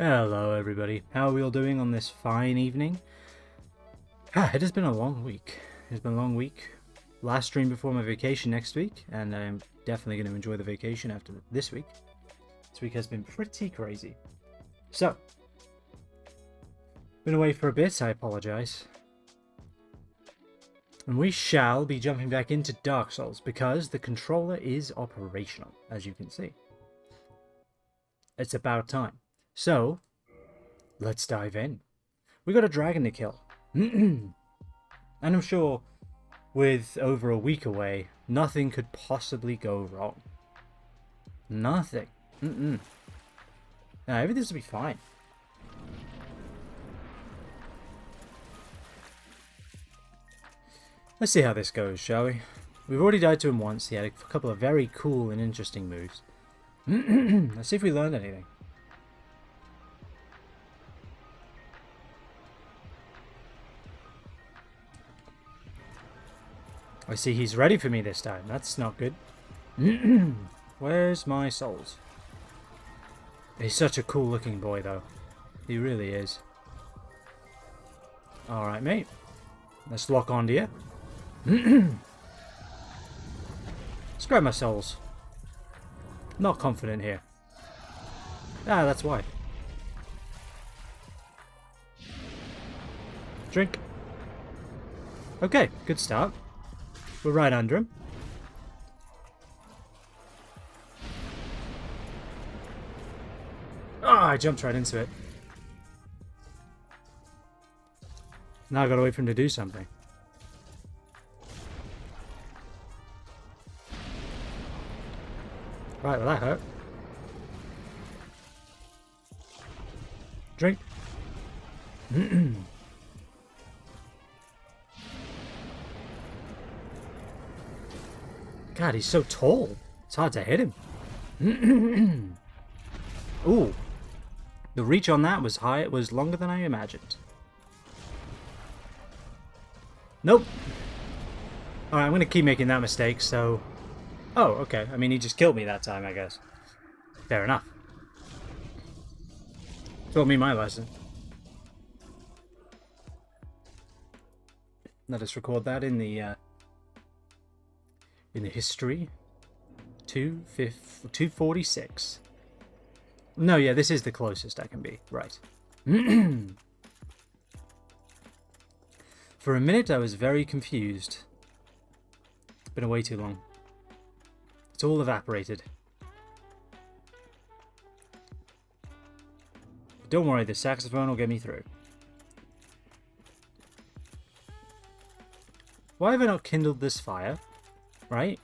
Hello everybody, how are we all doing on this fine evening? It has been a long week. It's been a long week. Last stream before my vacation next week, and I'm definitely going to enjoy the vacation after this week. This week has been pretty crazy. So, been away for a bit, I apologize. And we shall be jumping back into Dark Souls because the controller is operational, as you can see. It's about time. So, let's dive in. We got a dragon to kill. And I'm sure with over a week away, nothing could possibly go wrong. Nothing. Everything's to be fine. Let's see how this goes, shall we? We've already died to him once. He had a couple of very cool and interesting moves. Let's see if we learned anything. I see he's ready for me this time. That's not good. Where's my souls? He's such a cool looking boy though. He really is. Alright mate. Let's lock onto you. Let's grab my souls. Not confident here. That's why. Drink. Okay, good start. We're right under him. I jumped right into it. Now I gotta wait for him to do something. Right, well that hurt. Drink. God, he's so tall. It's hard to hit him. Ooh. The reach on that was high. It was longer than I imagined. Nope. Alright, I'm going to keep making that mistake, so... Oh, okay. I mean, he just killed me that time, I guess. Fair enough. Taught me my lesson. Let us record that in the history. 246. No, yeah, this is the closest I can be. Right. For a minute, I was very confused. It's been way too long. It's all evaporated. But don't worry, the saxophone will get me through. Why have I not kindled this fire? Right?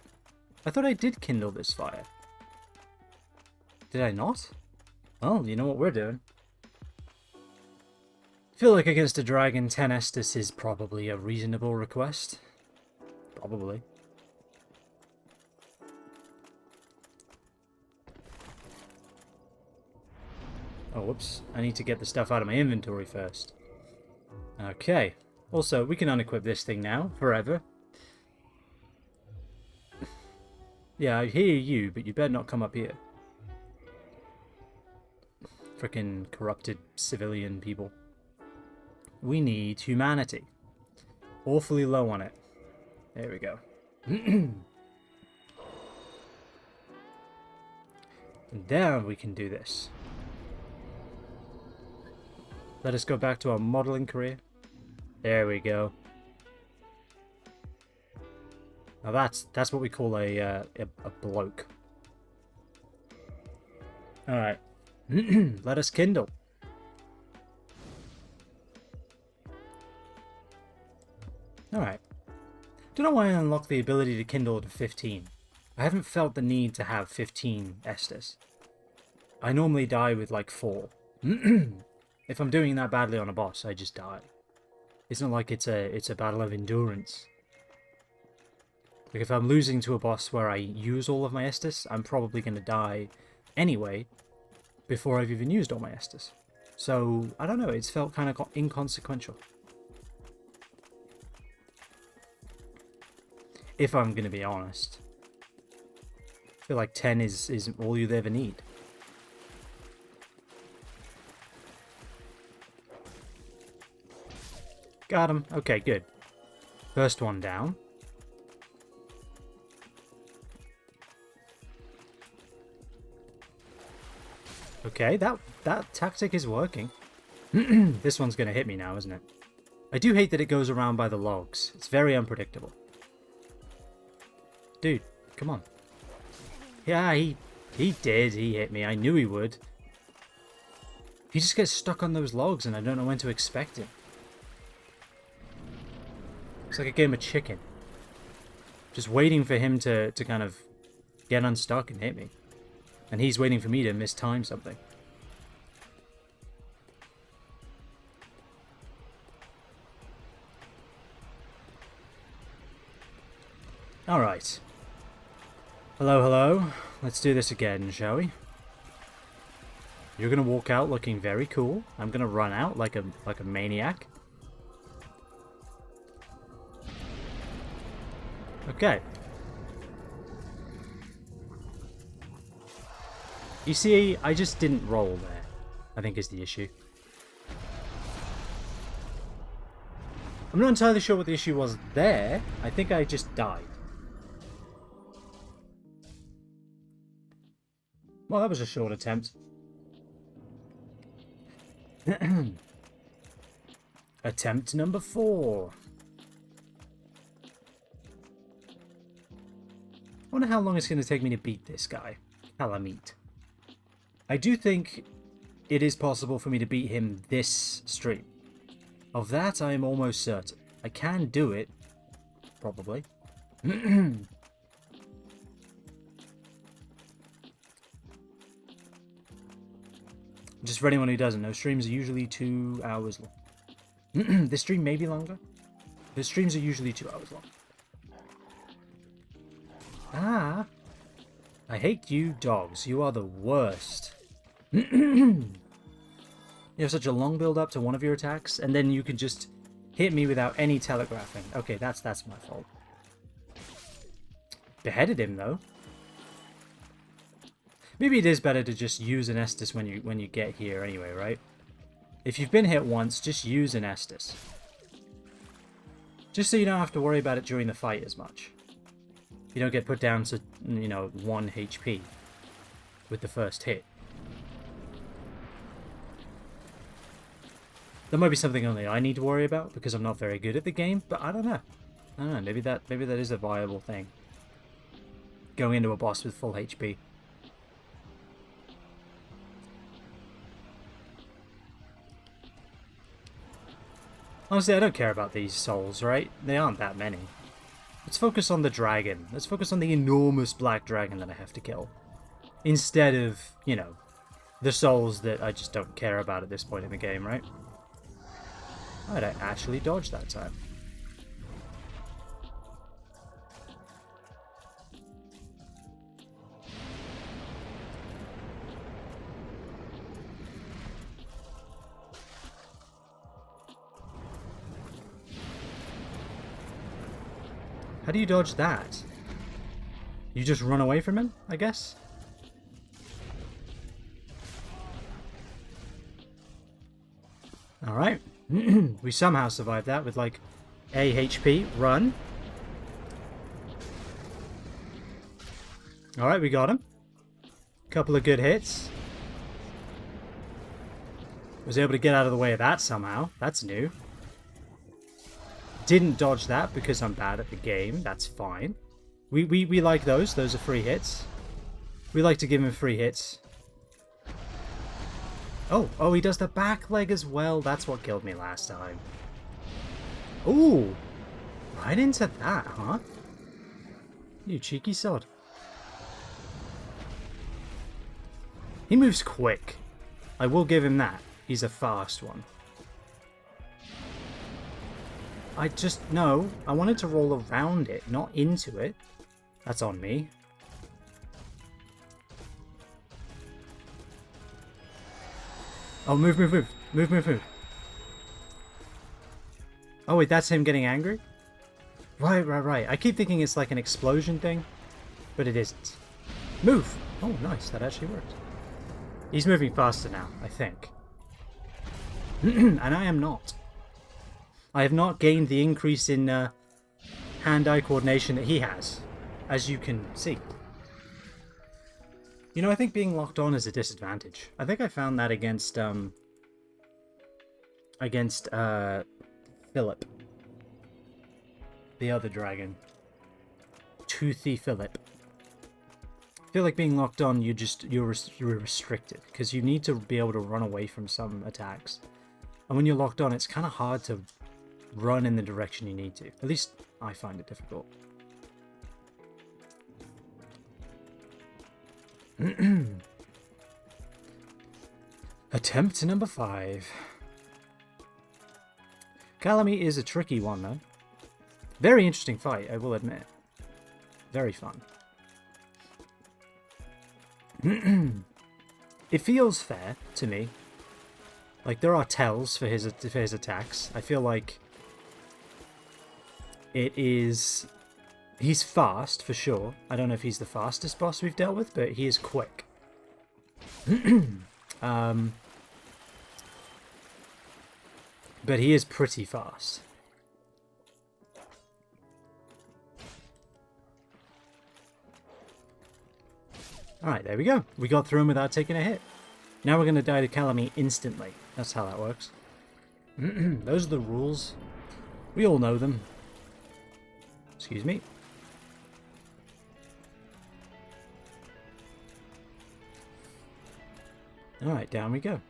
I thought I did kindle this fire. Did I not? Well, you know what we're doing. I feel like against a dragon, 10 Estus is probably a reasonable request. Probably. Oh, whoops. I need to get the stuff out of my inventory first. Okay. Also, we can unequip this thing now, forever. Yeah, I hear you, but you better not come up here. Frickin' corrupted civilian people. We need humanity. Awfully low on it. There we go. And then we can do this. Let us go back to our modeling career. There we go. Now that's what we call a bloke. All right. Let us kindle. Alright. Don't know why I unlocked the ability to kindle to 15. I haven't felt the need to have 15 Estus. I normally die with like 4. If I'm doing that badly on a boss, I just die. It's not like it's a battle of endurance. Like if I'm losing to a boss where I use all of my Estus, I'm probably going to die anyway before I've even used all my Estus. So, I don't know, it's felt kind of inconsequential. If I'm going to be honest. I feel like 10 is all you'd ever need. Got him. Okay, good. First one down. Okay, that tactic is working. This one's going to hit me now, isn't it? I do hate that it goes around by the logs. It's very unpredictable. Dude, come on. Yeah, he did. He hit me. I knew he would. He just gets stuck on those logs and I don't know when to expect him. It's like a game of chicken. Just waiting for him to kind of get unstuck and hit me. And he's waiting for me to mistime something. Alright. Hello, hello. Let's do this again, shall we? You're gonna walk out looking very cool. I'm gonna run out like a maniac. Okay. You see, I just didn't roll there, I think is the issue. I'm not entirely sure what the issue was there. I think I just died. Well, that was a short attempt. Attempt number 4. I wonder how long it's going to take me to beat this guy. Halamit. I do think it is possible for me to beat him this stream. Of that, I am almost certain. I can do it. Probably. Just for anyone who doesn't know, streams are usually 2 hours long. This stream may be longer. The streams are usually 2 hours long. Ah! I hate you dogs. You are the worst. You have such a long build up to one of your attacks, and then you can just hit me without any telegraphing. Okay, that's my fault. Beheaded him, though. Maybe it is better to just use an Estus when you get here anyway, right? If you've been hit once, just use an Estus. Just so you don't have to worry about it during the fight as much. You don't get put down to, 1 HP with the first hit. That might be something only I need to worry about because I'm not very good at the game, but I don't know. Maybe that is a viable thing. Going into a boss with full HP. Honestly, I don't care about these souls, right? They aren't that many. Let's focus on the dragon. Let's focus on the enormous black dragon that I have to kill. Instead of, the souls that I just don't care about at this point in the game, right? I'd actually dodge that time. How do you dodge that? You just run away from him, I guess? Alright. We somehow survived that with like a HP. Run. Alright, we got him. Couple of good hits. Was able to get out of the way of that somehow. That's new. Didn't dodge that because I'm bad at the game. That's fine. We like those. Those are free hits. We like to give him free hits. Oh, he does the back leg as well. That's what killed me last time. Ooh. Right into that, huh? You cheeky sod. He moves quick. I will give him that. He's a fast one. No, I wanted to roll around it, not into it. That's on me. Oh, move. Move. Oh, wait, that's him getting angry? Right. I keep thinking it's like an explosion thing, but it isn't. Move! Oh, nice, that actually worked. He's moving faster now, I think. And I am not. I have not gained the increase in hand-eye coordination that he has, as you can see. You know, I think being locked on is a disadvantage. I think I found that against Philip. The other dragon. Toothy Philip. I feel like being locked on, you're restricted, because you need to be able to run away from some attacks. And when you're locked on, it's kind of hard to run in the direction you need to. At least I find it difficult. Attempt number 5. Calamy is a tricky one, though. Very interesting fight, I will admit. Very fun. It feels fair to me. Like, there are tells for his attacks. I feel like it is... He's fast, for sure. I don't know if he's the fastest boss we've dealt with, but he is quick. But he is pretty fast. Alright, there we go. We got through him without taking a hit. Now we're going to die to Calamy instantly. That's how that works. Those are the rules. We all know them. Excuse me. Alright, down we go.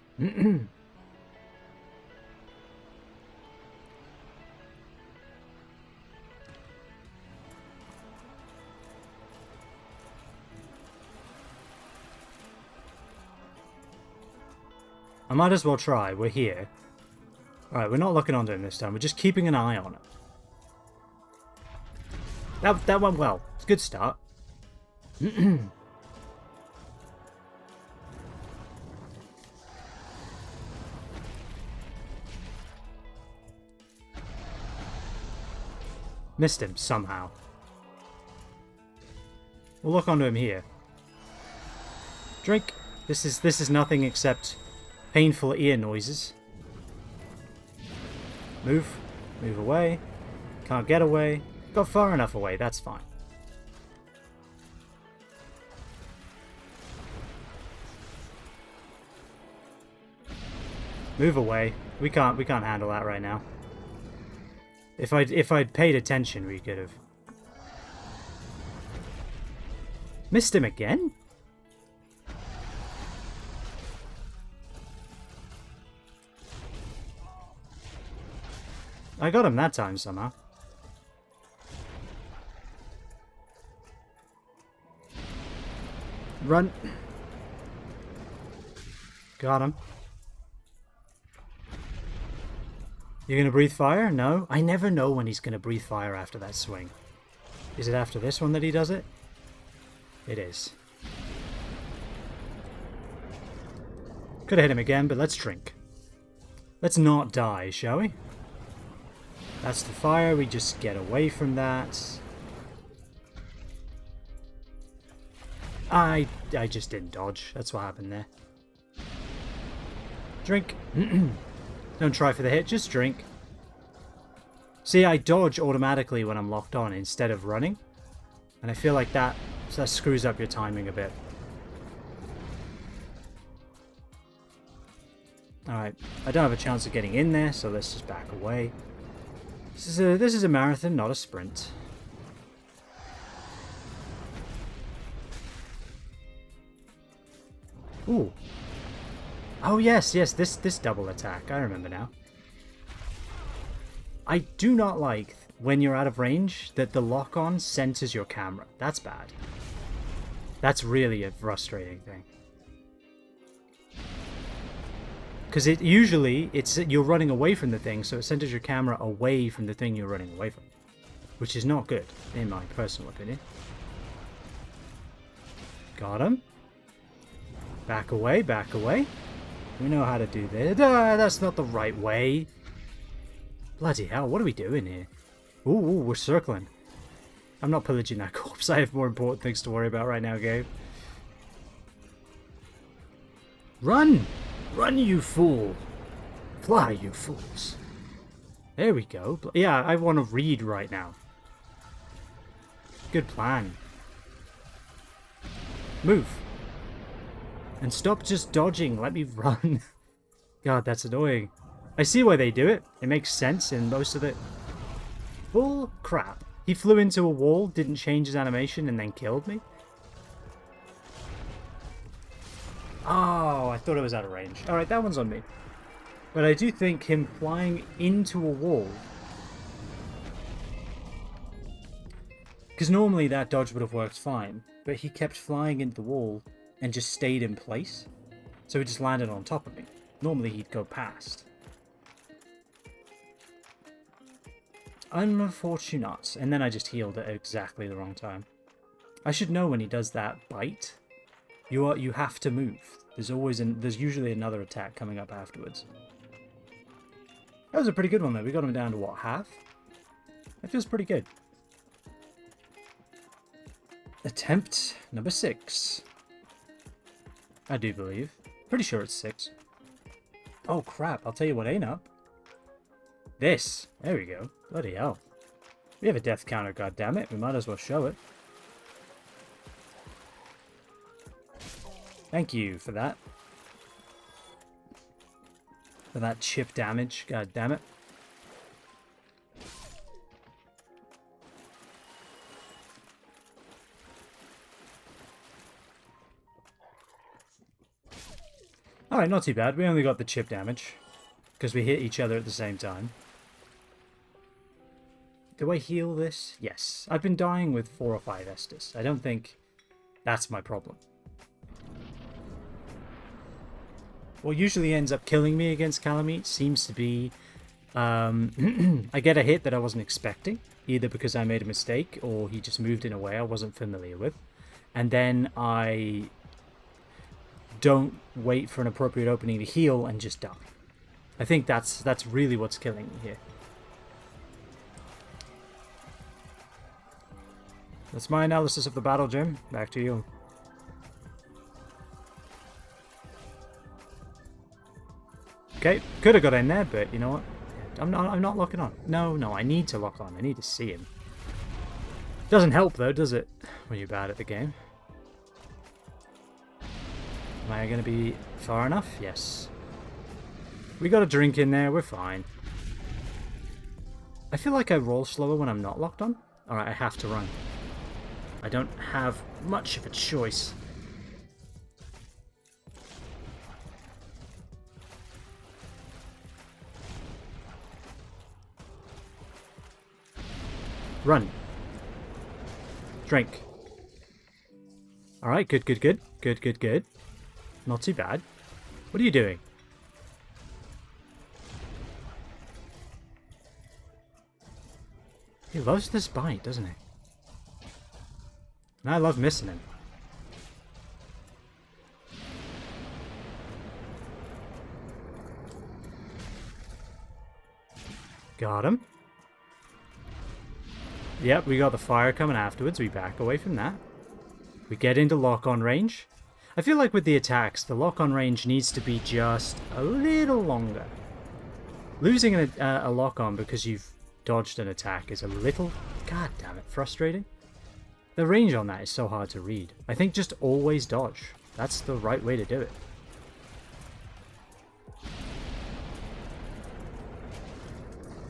I might as well try. We're here. Alright, we're not looking onto him this time. We're just keeping an eye on him. That went well. It's a good start. Missed him somehow. We'll look onto him here. Drink. This is nothing except painful ear noises. Move. Move away. Can't get away. Got far enough away, that's fine. Move away. We can't handle that right now. If I'd paid attention, we could have. Missed him again? I got him that time somehow. Run. Got him. You're gonna breathe fire? No? I never know when he's gonna breathe fire after that swing. Is it after this one that he does it? It is. Could have hit him again, but let's drink. Let's not die, shall we? That's the fire, we just get away from that. I just didn't dodge, that's what happened there. Drink. Don't try for the hit, just drink. See, I dodge automatically when I'm locked on instead of running. And I feel like that screws up your timing a bit. Alright, I don't have a chance of getting in there, so let's just back away. This is a marathon, not a sprint. Ooh. Oh yes, this double attack. I remember now. I do not like when you're out of range that the lock-on centers your camera. That's bad. That's really a frustrating thing. Because you're running away from the thing, so it centers your camera away from the thing you're running away from. Which is not good, in my personal opinion. Got him. Back away, back away. We know how to do this. That's not the right way. Bloody hell, what are we doing here? Ooh, we're circling. I'm not pillaging that corpse. I have more important things to worry about right now, Gabe. Run! Run, you fool! Fly, you fools! There we go. Yeah, I want to read right now. Good plan. Move. And stop just dodging. Let me run. God, that's annoying. I see why they do it. It makes sense in most of it. Bull crap. He flew into a wall, didn't change his animation, and then killed me? Oh, I thought it was out of range. Alright, that one's on me. But I do think him flying into a wall... Because normally that dodge would have worked fine, but he kept flying into the wall and just stayed in place. So he just landed on top of me. Normally he'd go past. Unfortunate. And then I just healed at exactly the wrong time. I should know when he does that bite. You have to move. There's usually another attack coming up afterwards. That was a pretty good one though. We got him down to what, half? That feels pretty good. Attempt number 6. I do believe. Pretty sure it's 6. Oh crap, I'll tell you what ain't up. This. There we go. Bloody hell. We have a death counter, goddammit. We might as well show it. Thank you for that. For that chip damage, goddammit. Alright, not too bad. We only got the chip damage. Because we hit each other at the same time. Do I heal this? Yes. I've been dying with 4 or 5 Estus. I don't think that's my problem. What usually ends up killing me against Kalameet seems to be... I get a hit that I wasn't expecting. Either because I made a mistake or he just moved in a way I wasn't familiar with. And then I don't wait for an appropriate opening to heal and just die. I think that's really what's killing me here. That's my analysis of the battle, Jim. Back to you. Okay, could have got in there, but you know what? I'm not locking on. No, I need to lock on. I need to see him. Doesn't help though, does it? When you're bad at the game. Am I going to be far enough? Yes. We got a drink in there, we're fine. I feel like I roll slower when I'm not locked on. Alright, I have to run. I don't have much of a choice. Run. Drink. Alright, good. Good. Not too bad. What are you doing? He loves this bite, doesn't he? And I love missing him. Got him. Yep, we got the fire coming afterwards. We back away from that. We get into lock-on range. I feel like with the attacks, the lock-on range needs to be just a little longer. Losing a lock-on because you've dodged an attack is a little, god damn it, frustrating. The range on that is so hard to read. I think just always dodge. That's the right way to do it.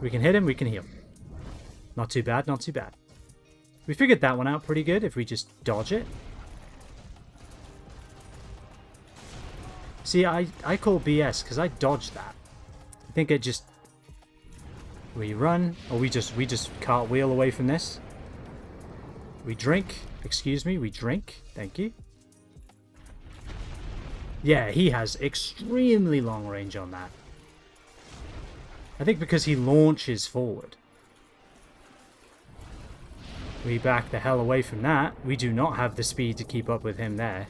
We can hit him, we can heal. Not too bad, not too bad. We figured that one out pretty good if we just dodge it. See, I call BS because I dodged that. I think it just... We run, or we just cartwheel away from this. We drink. Excuse me, we drink. Thank you. Yeah, he has extremely long range on that. I think because he launches forward. We back the hell away from that. We do not have the speed to keep up with him there.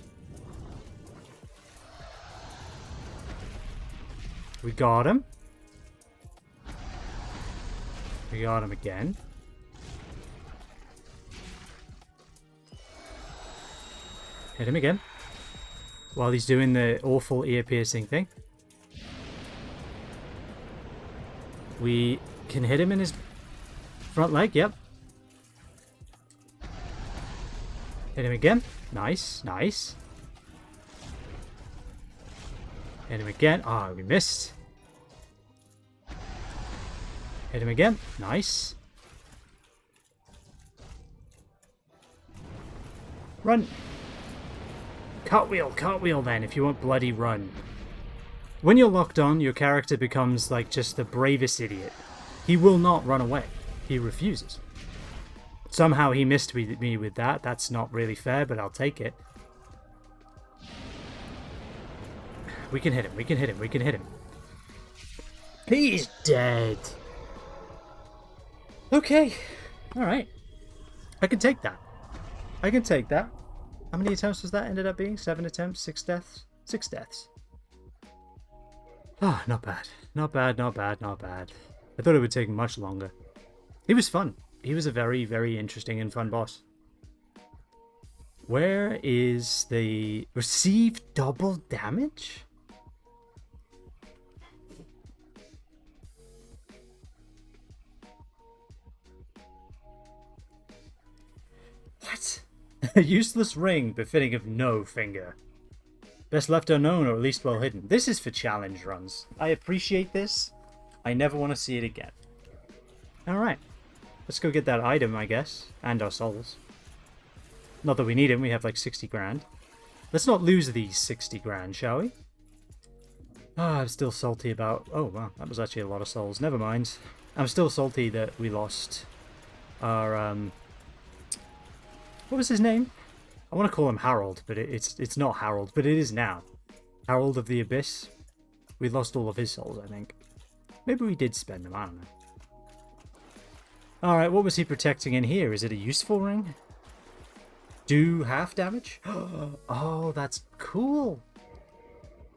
We got him. We got him again. Hit him again. While he's doing the awful ear-piercing thing. We Can hit him in his front leg, yep. Hit him again. Nice, nice. Hit him again. Ah, we missed. Hit him again. Nice. Run. Cartwheel then, if you want bloody run. When you're locked on, your character becomes like just the bravest idiot. He will not run away. He refuses. Somehow he missed me with that. That's not really fair, but I'll take it. We can hit him. We can hit him. We can hit him. He's dead. Okay. Alright. I can take that. I can take that. How many attempts was that ended up being? 7 attempts? 6 deaths? 6 deaths. Ah, not bad. Not bad, not bad, not bad. I thought it would take much longer. He was fun. He was a very, very interesting and fun boss. Where is the... Receive double damage? What? A useless ring befitting of no finger. Best left unknown, or at least well hidden. This is for challenge runs. I appreciate this. I never want to see it again. Alright. Let's go get that item, I guess. And our souls. Not that we need them, we have like 60 grand. Let's not lose these 60 grand, shall we? Ah, I'm still salty about... Oh, wow, that was actually a lot of souls. Never mind. I'm still salty that we lost our... What was his name? I want to call him Harold, but it's not Harold, but it is now. Harold of the Abyss. We lost all of his souls, I think. Maybe we did spend them, I don't know. Alright, what was he protecting in here? Is it a useful ring? Do half damage? Oh, that's cool.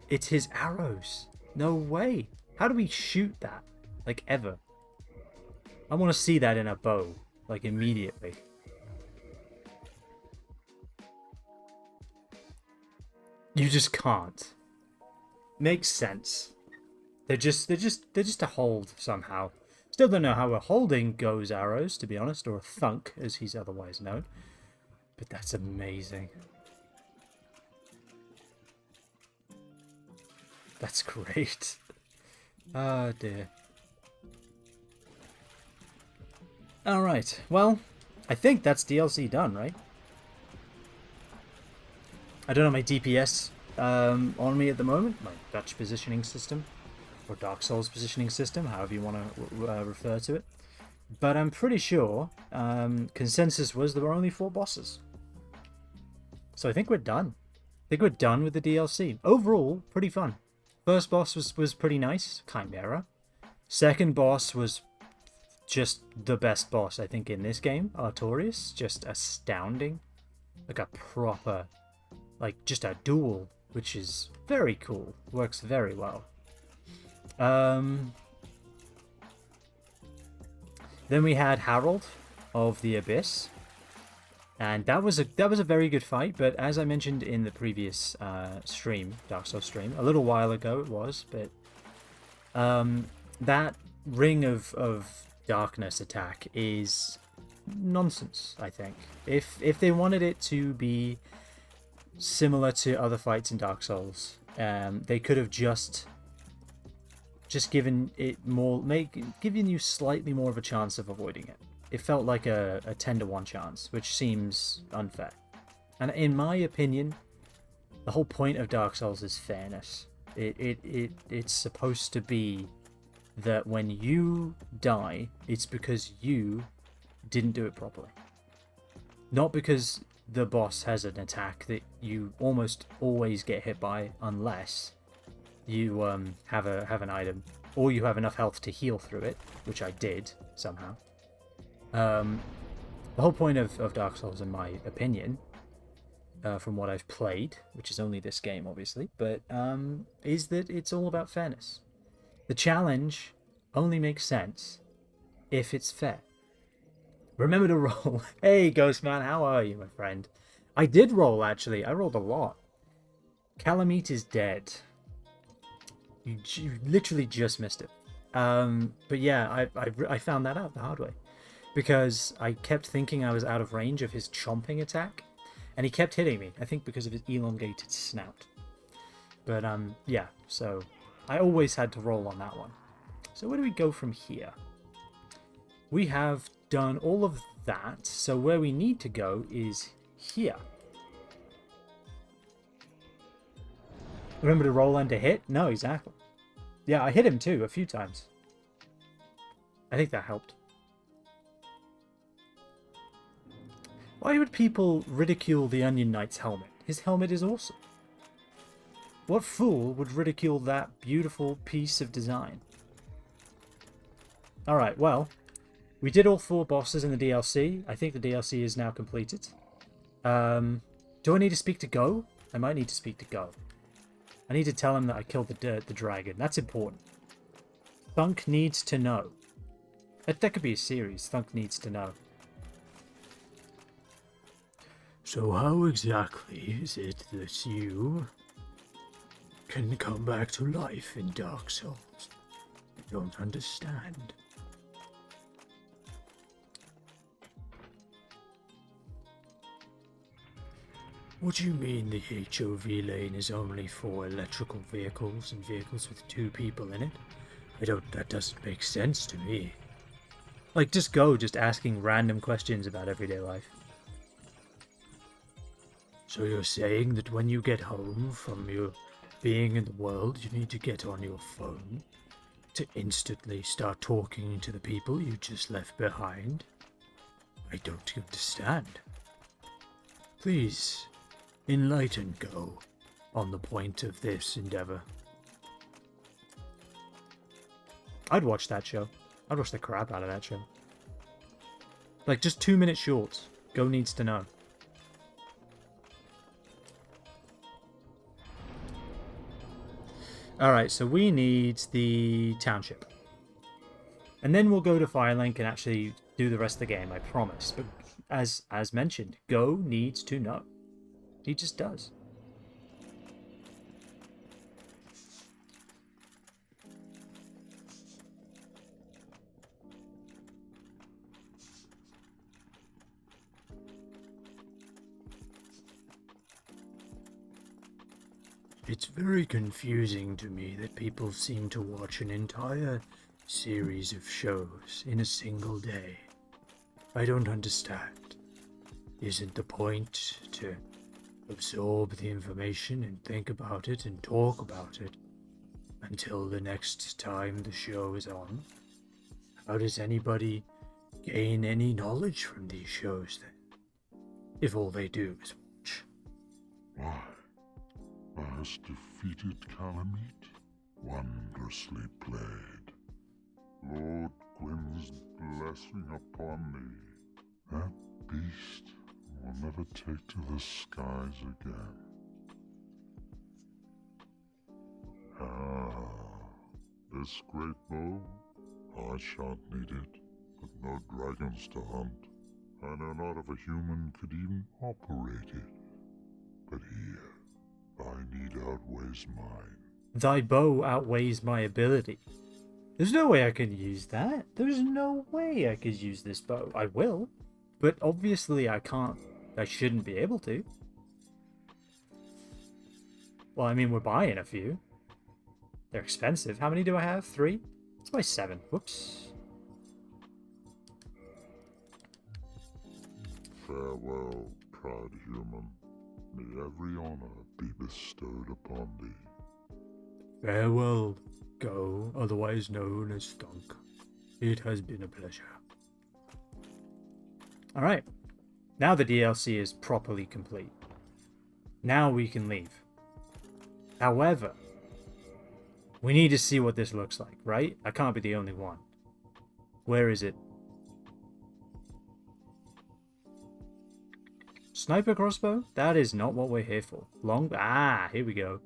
It's his arrows. No way. How do we shoot that? Like, ever? I want to see that in a bow. Like, immediately. You just can't. Makes sense. They're just a hold somehow. Still don't know how a holding goes arrows, to be honest, or a thunk, as he's otherwise known. But that's amazing. That's great. Oh dear. Alright, well, I think that's DLC done, right? I don't have my DPS on me at the moment, my Dutch positioning system, or Dark Souls positioning system, however you want to refer to it. But I'm pretty sure consensus was there were only 4 bosses. So I think we're done. I think we're done with the DLC. Overall, pretty fun. First boss was pretty nice, Chimera. Second boss was just the best boss, I think, in this game, Artorias. Just astounding. Like a proper... like just a duel, which is very cool. Works very well. Then we had Harold of the Abyss, and that was a very good fight. But as I mentioned in the previous stream, Dark Souls stream, a little while ago it was, but that Ring of Darkness attack is nonsense. I think if they wanted it to be similar to other fights in Dark Souls, they could have just given it more, giving you slightly more of a chance of avoiding it. It felt like a 10 to 1 chance, which seems unfair. And in my opinion, the whole point of Dark Souls is fairness. It's supposed to be that when you die, it's because you didn't do it properly. Not because the boss has an attack that you almost always get hit by unless you have an item, or you have enough health to heal through it, which I did somehow. The whole point of Dark Souls, in my opinion, from what I've played, which is only this game obviously, but is that it's all about fairness. The challenge only makes sense if it's fair. Remember to roll. Hey, Ghostman, how are you, my friend? I did roll, actually. I rolled a lot. Calamite is dead. You literally just missed it. But yeah, I found that out the hard way. Because I kept thinking I was out of range of his chomping attack. And he kept hitting me, I think because of his elongated snout. But yeah, so I always had to roll on that one. So where do we go from here? We have done all of that, so where we need to go is here. Remember to roll and to hit? No, exactly. Yeah, I hit him too, a few times. I think that helped. Why would people ridicule the Onion Knight's helmet? His helmet is awesome. What fool would ridicule that beautiful piece of design? Alright, well, we did all 4 bosses in the DLC. I think the DLC is now completed. Do I need to speak to Go? I might need to speak to Go. I need to tell him that I killed the dragon. That's important. Thunk needs to know. That could be a series. Thunk needs to know. So how exactly is it that you can come back to life in Dark Souls? I don't understand. What do you mean the HOV lane is only for electrical vehicles and vehicles with 2 people in it? That doesn't make sense to me. Like, just asking random questions about everyday life. So you're saying that when you get home from your being in the world, you need to get on your phone to instantly start talking to the people you just left behind? I don't understand. Please, enlighten Go on the point of this endeavor. I'd watch that show. I'd watch the crap out of that show. Like, just 2-minute shorts. Go needs to know. Alright, so we need the township. And then we'll go to Firelink and actually do the rest of the game, I promise. But as mentioned, Go needs to know. He just does. It's very confusing to me that people seem to watch an entire series of shows in a single day. I don't understand. Isn't the point to absorb the information and think about it and talk about it until the next time the show is on? How does anybody gain any knowledge from these shows then, if all they do is watch? Why, thou hast defeated Calamite? Wondrously played. Lord Gwyn's blessing upon thee. That beast will never take to the skies again. This great bow, I shan't need it, but no dragons to hunt. I know not if a human could even operate it. But here, thy need outweighs mine. Thy bow outweighs my ability. There's no way I could use that. There's no way I could use this bow. I will, but obviously I can't. I shouldn't be able to. Well, I mean, we're buying a few. They're expensive. How many do I have? 3? Let's buy 7. Whoops. Farewell, proud human. May every honor be bestowed upon thee. Farewell, Go, otherwise known as Thunk. It has been a pleasure. Alright. Now the DLC is properly complete. Now we can leave. However, we need to see what this looks like, right? I can't be the only one. Where is it? Sniper crossbow? That is not what we're here for. Here we go.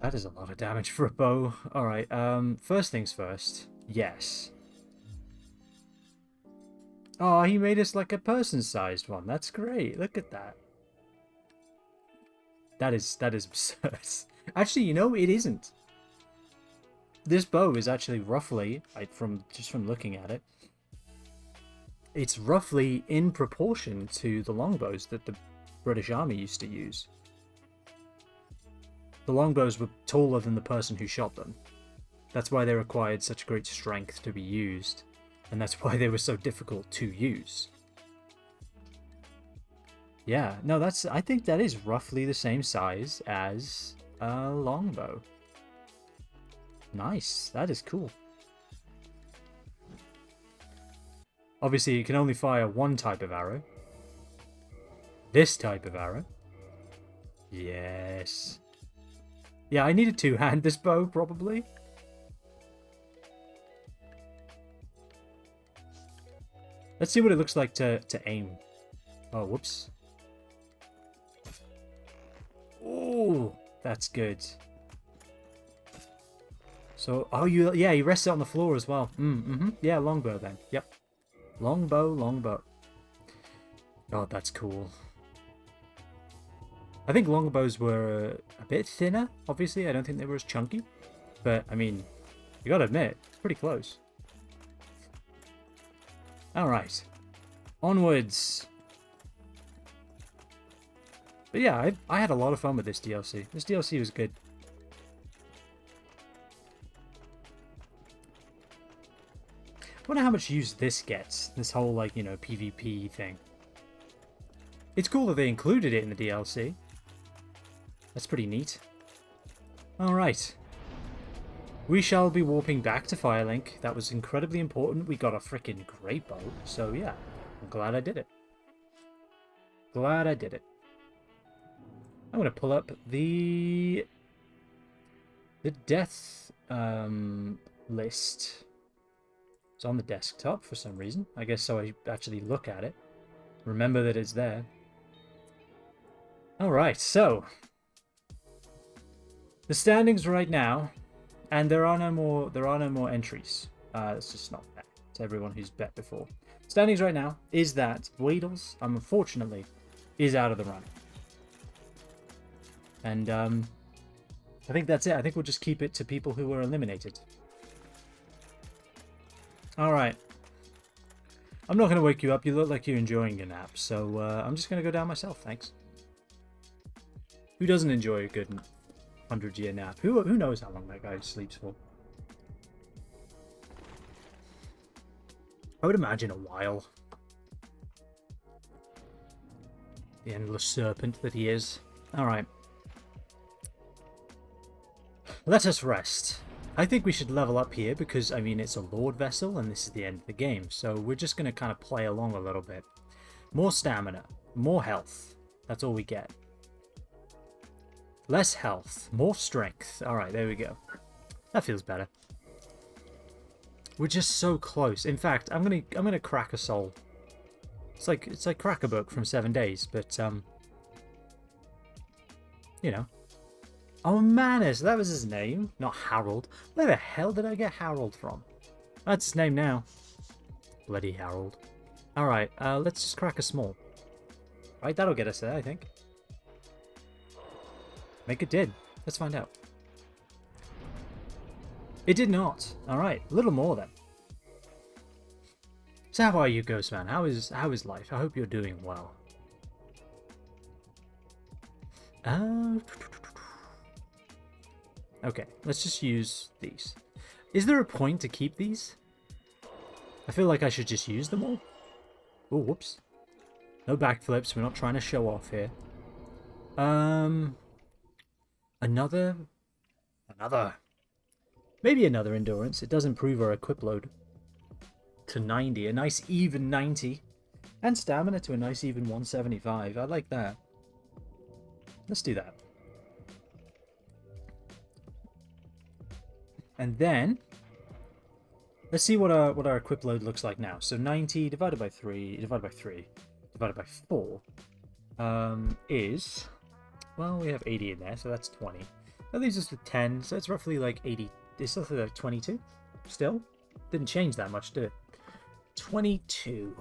That is a lot of damage for a bow. Alright, first things first. Yes. Oh, he made us like a person-sized one. That's great. Look at that. That is absurd. Actually, you know, it isn't. this bow is actually roughly, from looking at it, it's roughly in proportion to the longbows that the British Army used to use. The longbows were taller than the person who shot them. That's why they required such great strength to be used, and that's why they were so difficult to use. Yeah, no, I think that is roughly the same size as a longbow. Nice, that is cool. Obviously, you can only fire one type of arrow. This type of arrow. Yes. Yeah, I need a two-hand this bow, probably. Let's see what it looks like to aim. Oh, whoops. Oh, that's good. So, oh, yeah, you rest it on the floor as well. Yeah, longbow then. Yep. Longbow. God, that's cool. I think longbows were a bit thinner, obviously. I don't think they were as chunky. But, I mean, you gotta admit, it's pretty close. Alright. Onwards. But yeah, I had a lot of fun with this DLC. This DLC was good. I wonder how much use this gets. This whole, like, you know, PvP thing. It's cool that they included it in the DLC. That's pretty neat. Alright. We shall be warping back to Firelink. That was incredibly important. We got a freaking great bow. So yeah, I'm glad I did it. Glad I did it. I'm going to pull up the death list. It's on the desktop for some reason. I guess so I actually look at it. Remember that it's there. Alright, so the standings right now, and there are no more entries. It's just not fair to everyone who's bet before. Standings right now is that Weedles, unfortunately, is out of the run. And I think that's it. I think we'll just keep it to people who were eliminated. Alright. I'm not going to wake you up. You look like you're enjoying your nap. So I'm just going to go down myself. Thanks. Who doesn't enjoy a good 100-year nap? Who knows how long that guy sleeps for? I would imagine a while. The endless serpent that he is. Alright. Let us rest. I think we should level up here because, I mean, it's a Lord vessel and this is the end of the game. So we're just going to kind of play along a little bit. More stamina. More health. That's all we get. Less health. More strength. Alright, there we go. That feels better. We're just so close. In fact, I'm gonna crack a soul. It's like crack a book from 7 days, but you know. Oh, Manus, that was his name, not Harold. Where the hell did I get Harold from? That's his name now. Bloody Harold. Alright, let's just crack a small. Right, that'll get us there, I think. Make it did. Let's find out. It did not. Alright, a little more then. So how are you, Ghostman? How is life? I hope you're doing well. Okay, let's just use these. Is there a point to keep these? I feel like I should just use them all. Oh, whoops. No backflips. We're not trying to show off here. Another. Maybe another endurance. It does improve our equip load to 90. A nice even 90. And stamina to a nice even 175. I like that. Let's do that. And then let's see what our equip load looks like now. So 90 divided by 3 divided by 4 is, well, we have 80 in there, so that's 20. That leaves us with 10, so it's roughly like 80. It's roughly like 22. Still didn't change that much, did it? 22.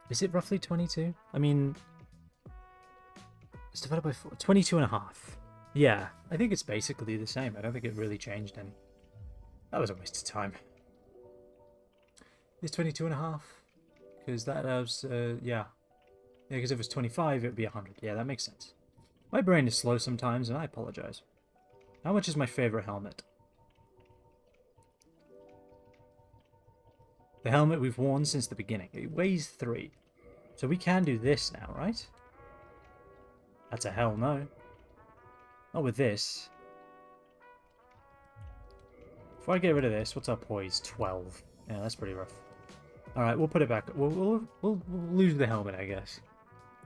Is it roughly 22? I mean, it's divided by 4. 22 and a half. Yeah, I think it's basically the same. I don't think it really changed any. That was a waste of time. It's 22 and a half. Because that was, yeah. Yeah, because if it was 25, it would be 100. Yeah, that makes sense. My brain is slow sometimes, and I apologize. How much is my favorite helmet? The helmet we've worn since the beginning. It weighs 3. So we can do this now, right? That's a hell no. Not with this. If I get rid of this, what's our poise? 12. Yeah, that's pretty rough. Alright, we'll put it back. We'll lose the helmet, I guess.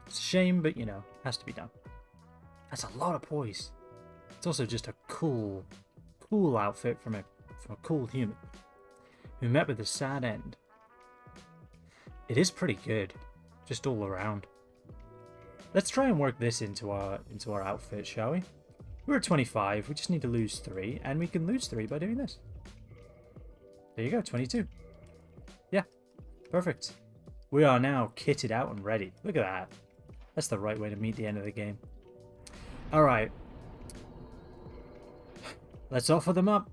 It's a shame, but, you know, has to be done. That's a lot of poise. It's also just a cool outfit from a cool human who met with a sad end. It is pretty good, just all around. Let's try and work this into our outfit, shall we? We're at 25. We just need to lose 3, and we can lose 3 by doing this. There you go, 22. Yeah, perfect. We are now kitted out and ready. Look at that. That's the right way to meet the end of the game. All right. Let's offer them up.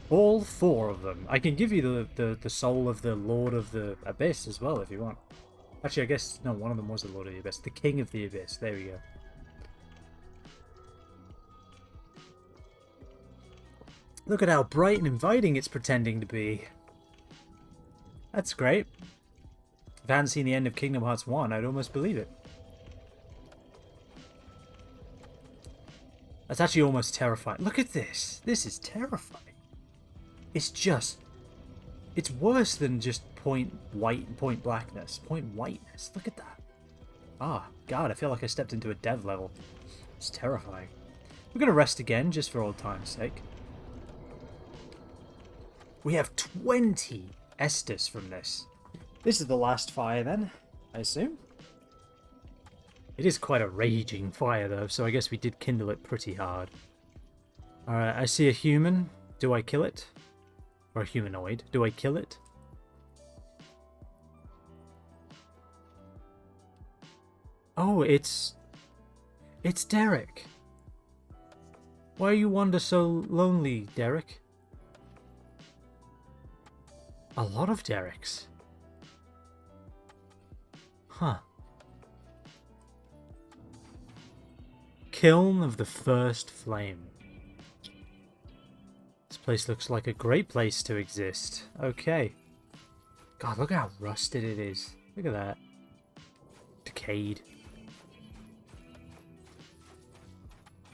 All 4 of them. I can give you the soul of the Lord of the Abyss as well if you want. Actually, I guess, no, one of them was the Lord of the Abyss. The King of the Abyss. There we go. Look at how bright and inviting it's pretending to be. That's great. If I hadn't seen the end of Kingdom Hearts 1, I'd almost believe it. That's actually almost terrifying. Look at this. This is terrifying. It's just... It's worse than just point blackness. Point whiteness. Look at that. Ah, God, I feel like I stepped into a dev level. It's terrifying. We're going to rest again, just for old time's sake. We have 20 Estus from this. This is the last fire, then, I assume? It is quite a raging fire, though, so I guess we did kindle it pretty hard. Alright, I see a human. Do I kill it? Or a humanoid. Do I kill it? Oh, it's Derek. Why you wander so lonely, Derek? A lot of Dereks. Huh. Kiln of the First Flame. This place looks like a great place to exist. Okay. God, look how rusted it is. Look at that. Decayed.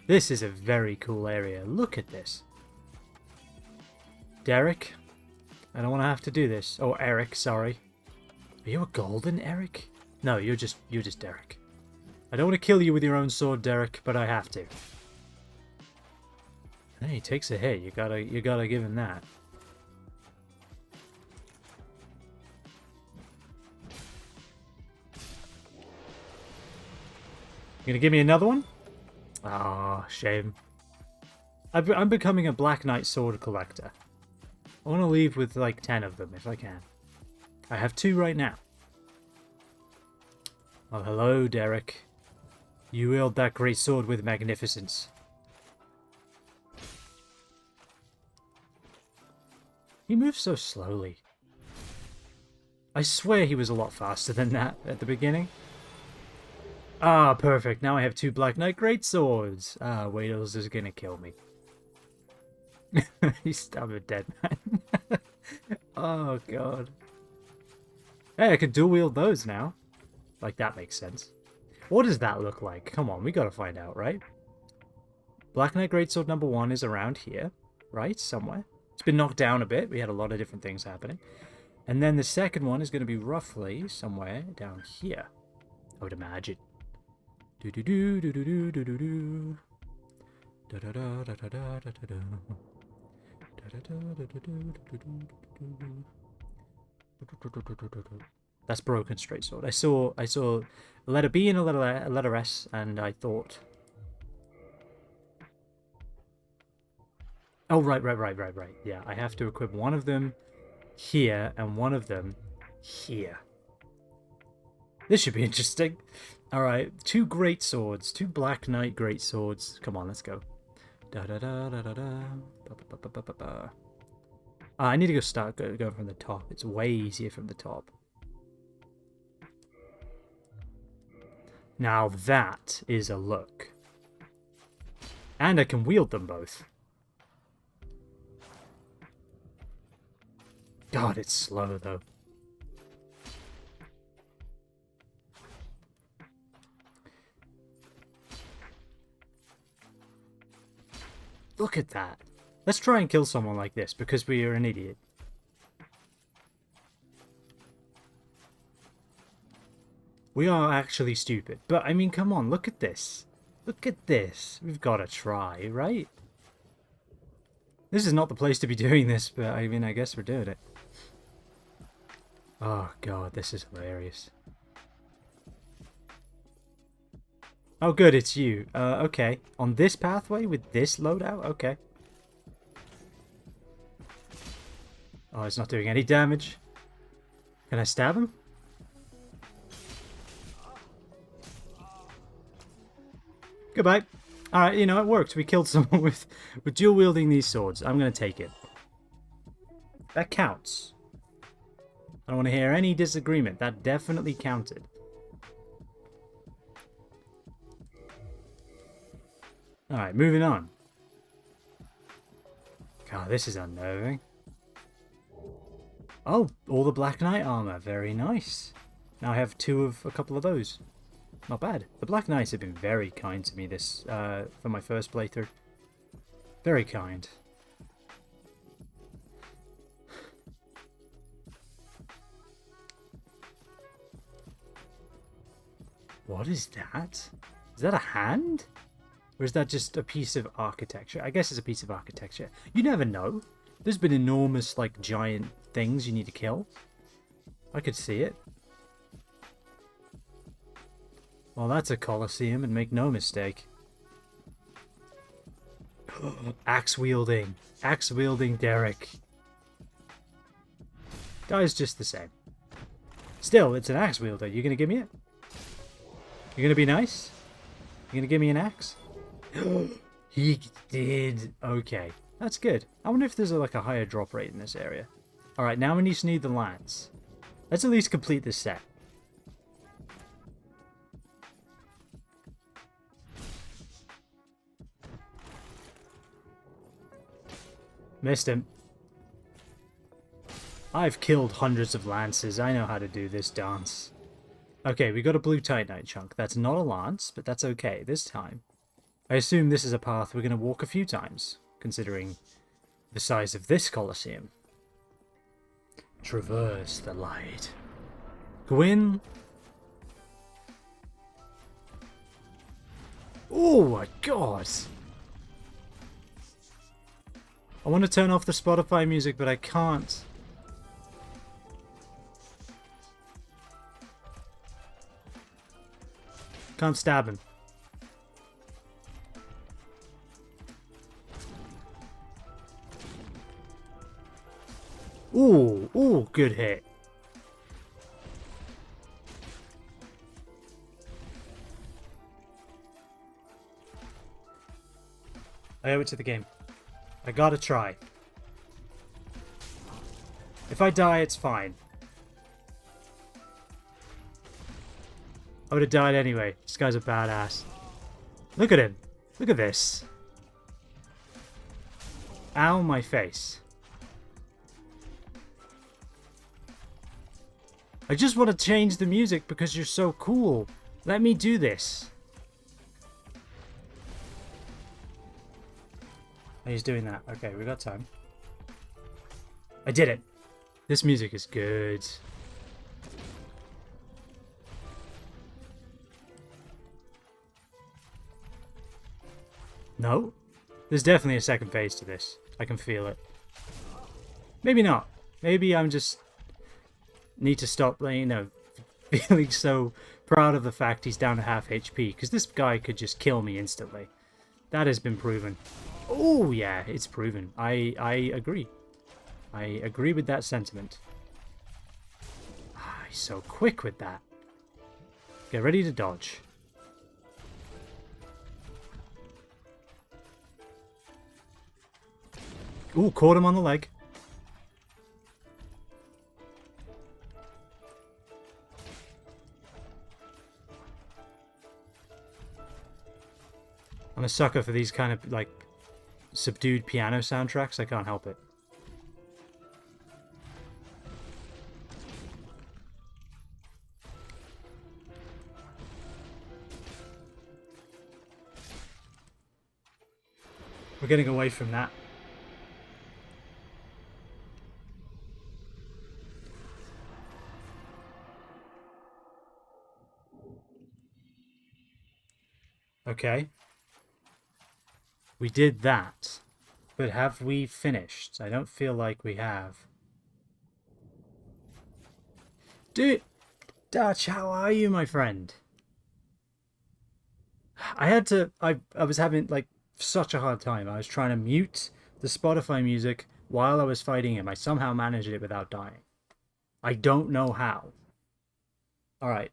This is a very cool area. Look at this. Derek, I don't want to have to do this. Oh, Eric, sorry. Are you a golden Eric? No, you're just Derek. I don't want to kill you with your own sword, Derek, but I have to. Hey, he takes a hit. You gotta give him that. You gonna give me another one? Ah, oh, shame. I'm becoming a Black Knight sword collector. I want to leave with like 10 of them if I can. I have 2 right now. Oh, hello, Derek. You wield that great sword with magnificence. He moves so slowly. I swear he was a lot faster than that at the beginning. Ah, perfect. Now I have 2 Black Knight greatswords. Ah, Waddles is gonna kill me. He's stabbed a dead man. Oh, God. Hey, I can dual wield those now. Like, that makes sense. What does that look like? Come on, we gotta find out, right? Black Knight Greatsword number 1 is around here, right? Somewhere. It's been knocked down a bit. We had a lot of different things happening. And then the second one is going to be roughly somewhere down here, I would imagine. That's broken straight sword. I saw a letter B and a letter S, and I thought, oh right. Yeah, I have to equip one of them here and one of them here. This should be interesting. Alright, 2 great swords. 2 Black Knight great swords. Come on, let's go. Da da da da da da. Ba, ba, ba, ba, ba, ba. I need to go from the top. It's way easier from the top. Now that is a look. And I can wield them both. God, it's slow though. Look at that. Let's try and kill someone like this because we are an idiot. We are actually stupid. But, I mean, come on, look at this. Look at this. We've got to try, right? This is not the place to be doing this, but, I mean, I guess we're doing it. Oh, God, this is hilarious. Oh, good, it's you. Okay. On this pathway with this loadout? Okay. Oh, it's not doing any damage. Can I stab him? Goodbye. Alright, you know, it worked. We killed someone with dual wielding these swords. I'm going to take it. That counts. I don't want to hear any disagreement. That definitely counted. Alright, moving on. God, this is unnerving. Oh, all the Black Knight armor. Very nice. Now I have 2 of a couple of those. Not bad. The Black Knights have been very kind to me this for my first playthrough. Very kind. What is that? Is that a hand? Or is that just a piece of architecture? I guess it's a piece of architecture. You never know. There's been enormous, like, giant things you need to kill. I could see it. Well, that's a Colosseum, and make no mistake. Axe wielding. Axe wielding Derek. Guy's just the same. Still, it's an axe wielder. You gonna give me it? You gonna be nice? You gonna give me an axe? He did. Okay, that's good. I wonder if there's like a higher drop rate in this area. Alright, now we just need the lance. Let's at least complete this set. Missed him. I've killed hundreds of lances. I know how to do this dance. Okay, we got a blue Titanite chunk. That's not a lance, but that's okay this time. I assume this is a path we're going to walk a few times, considering the size of this Colosseum. Traverse the light. Gwyn. Oh my god! I want to turn off the Spotify music, but I can't. Can't stab him. Ooh, ooh, good hit. I owe it to the game. I gotta try. If I die, it's fine. I would have died anyway. This guy's a badass. Look at him. Look at this. Ow, my face. I just want to change the music because you're so cool. Let me do this. Oh, he's doing that. Okay, we got time. I did it. This music is good. No? There's definitely a second phase to this. I can feel it. Maybe not. Maybe I'm just... need to stop, you know, feeling so proud of the fact he's down to half HP. Because this guy could just kill me instantly. That has been proven. Oh, yeah, it's proven. I agree. I agree with that sentiment. He's so quick with that. Get ready to dodge. Ooh, caught him on the leg. I'm a sucker for these kind of, like, subdued piano soundtracks. I can't help it. We're getting away from that. Okay. We did that. But have we finished? I don't feel like we have. Dude! Dutch, how are you, my friend? I was having, like, such a hard time. I was trying to mute the Spotify music while I was fighting him. I somehow managed it without dying. I don't know how. Alright.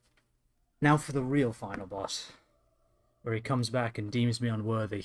Now for the real final boss. Where he comes back and deems me unworthy.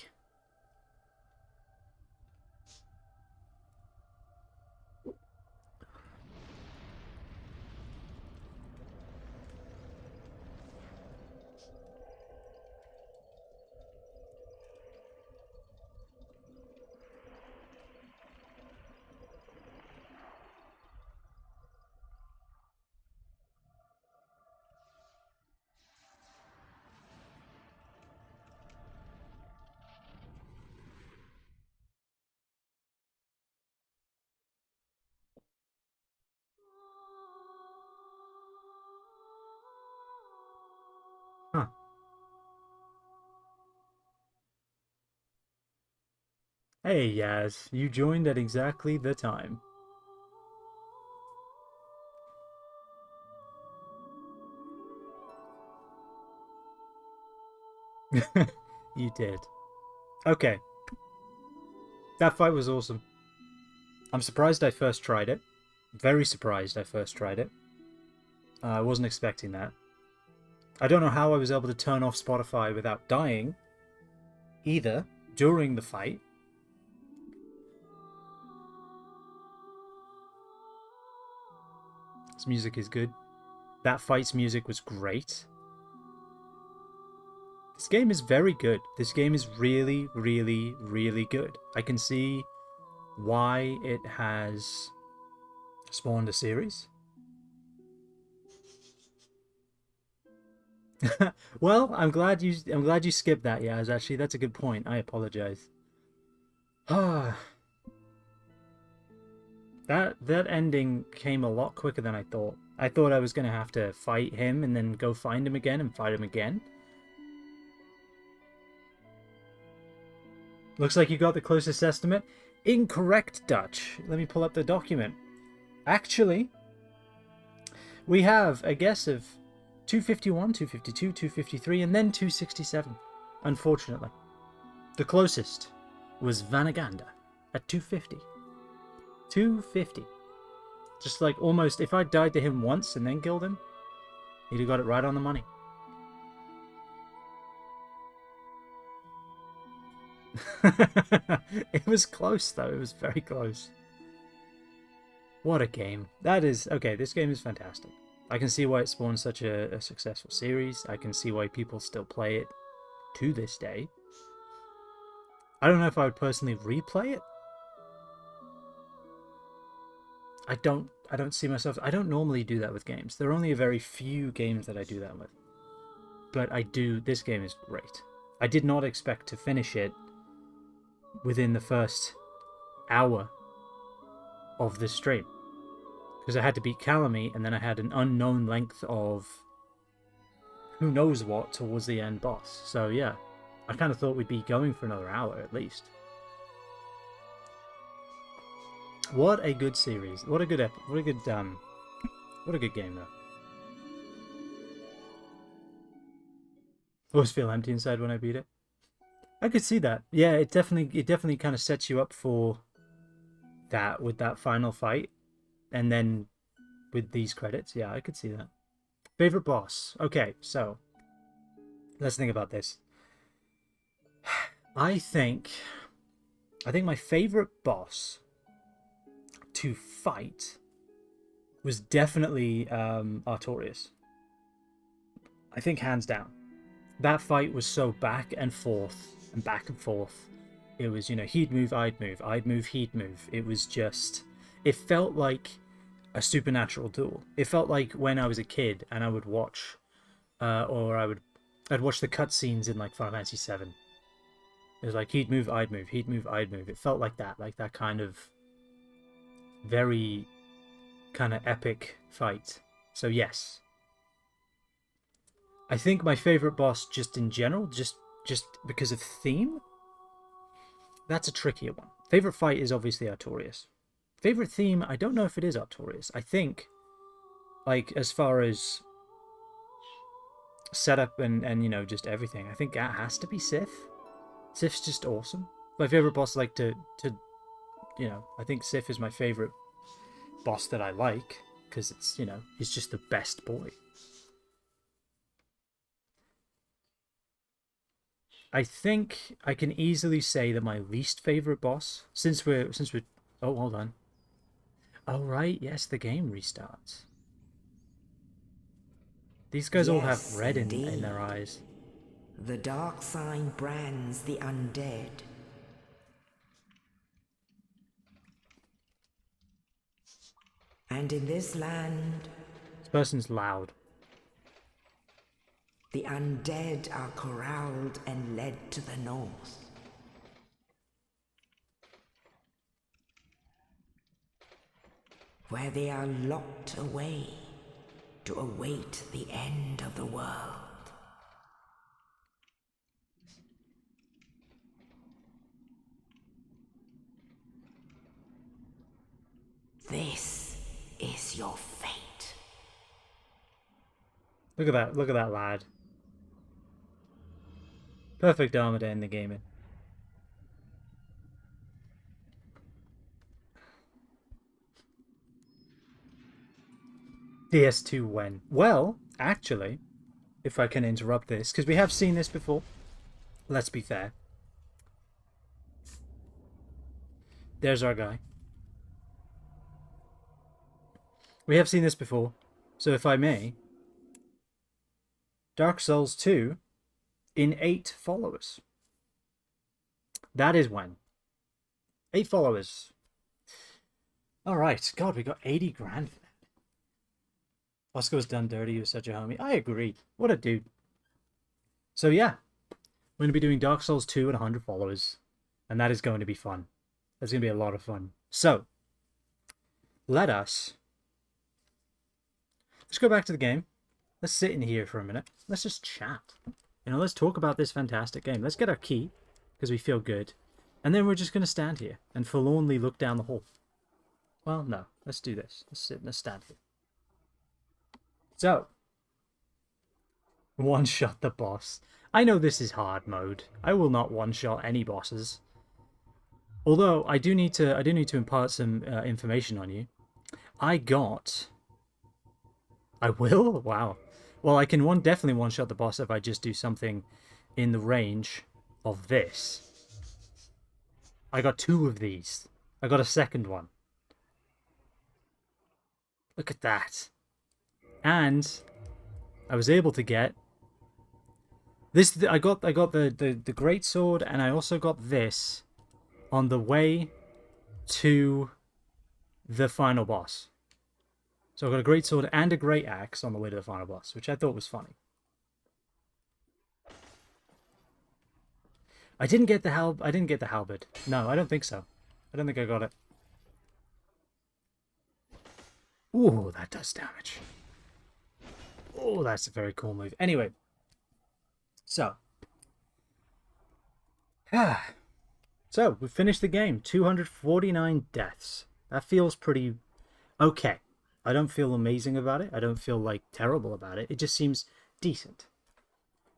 Huh. Hey, Yaz. You joined at exactly the time. You did. Okay. That fight was awesome. I'm surprised I first tried it. Very surprised I first tried it. I wasn't expecting that. I don't know how I was able to turn off Spotify without dying, either, during the fight. This music is good. That fight's music was great. This game is very good. This game is really, really, really good. I can see why it has spawned a series. Well, I'm glad you skipped that, Yaz. Actually, that's a good point. I apologize. Ah. That ending came a lot quicker than I thought. I thought I was going to have to fight him and then go find him again and fight him again. Looks like you got the closest estimate. Incorrect, Dutch. Let me pull up the document. Actually, we have a guess of 251, 252, 253, and then 267. Unfortunately. The closest was Vanaganda at 250. 250. Just like almost, if I died to him once and then killed him, he'd have got it right on the money. It was close though, it was very close. What a game. That is, okay, this game is fantastic. I can see why it spawned such a successful series. I can see why people still play it to this day. I don't know if I would personally replay it. I don't see myself... I don't normally do that with games. There are only a very few games that I do that with. But I do... This game is great. I did not expect to finish it within the first hour of this stream. Because I had to beat Calamy, and then I had an unknown length of who knows what towards the end boss. So yeah, I kind of thought we'd be going for another hour at least. What a good series! What a good what a good game though. Always feel empty inside when I beat it. I could see that. Yeah, it definitely kind of sets you up for that with that final fight, and then with these credits. Yeah, I could see that. Favorite boss. Okay, so let's think about this. I think my favorite boss to fight was definitely Artorias. I think hands down. That fight was so back and forth and back and forth. It was, you know, he'd move, I'd move, I'd move, he'd move. It was just, it felt like a supernatural duel. It felt like when I was a kid and I would watch, I'd watch the cutscenes in like Final Fantasy VII. It was like he'd move, I'd move, he'd move, I'd move. It felt like that kind of very kind of epic fight. So yes, I think my favorite boss, just in general, just because of theme, that's a trickier one. Favorite fight is obviously Artorias. Favorite theme, I don't know if it is Artorias. I think, like, as far as setup and you know, just everything, I think that has to be Sif. Sif's just awesome. My favorite boss, like, to you know, I think Sif is my favorite boss that I like, because it's, you know, he's just the best boy. I think I can easily say that my least favorite boss, since we're oh, hold on. Oh right, yes, the game restarts. These guys all have red in their eyes. The dark sign brands the undead. And in this land, This person's loud. the undead are corralled and led to the north. Where they are locked away to await the end of the world. This is your fate. Look at that lad. Perfect armor to end the game in. DS2 when? Well, actually, if I can interrupt this, because we have seen this before. Let's be fair. There's our guy. We have seen this before, so if I may, Dark Souls 2 in 8 followers. That is when. 8 followers. Alright, God, we got 80 grand for that. Oscar's done dirty, he was such a homie. I agree. What a dude. So yeah, we're going to be doing Dark Souls 2 at 100 followers, and that is going to be fun. That's going to be a lot of fun. So, let's go back to the game. Let's sit in here for a minute. Let's just chat. You know, let's talk about this fantastic game. Let's get our key, because we feel good. And then we're just going to stand here and forlornly look down the hall. Well, no. Let's do this. Let's sit and let's stand here. So, one-shot the boss. I know this is hard mode. I will not one-shot any bosses. Although, I do need to impart some information on you. I will? Wow. Well, I can definitely one-shot the boss if I just do something in the range of this. I got 2 of these. I got a second one. Look at that. And I was able to get this. I got the great sword, and I also got this on the way to the final boss. So I got a great sword and a great axe on the way to the final boss, which I thought was funny. I didn't get the halberd. No, I don't think so. I don't think I got it. Ooh, that does damage. Oh, that's a very cool move. Anyway, so we finished the game. 249 deaths. That feels pretty okay. I don't feel amazing about it. I don't feel like terrible about it. It just seems decent.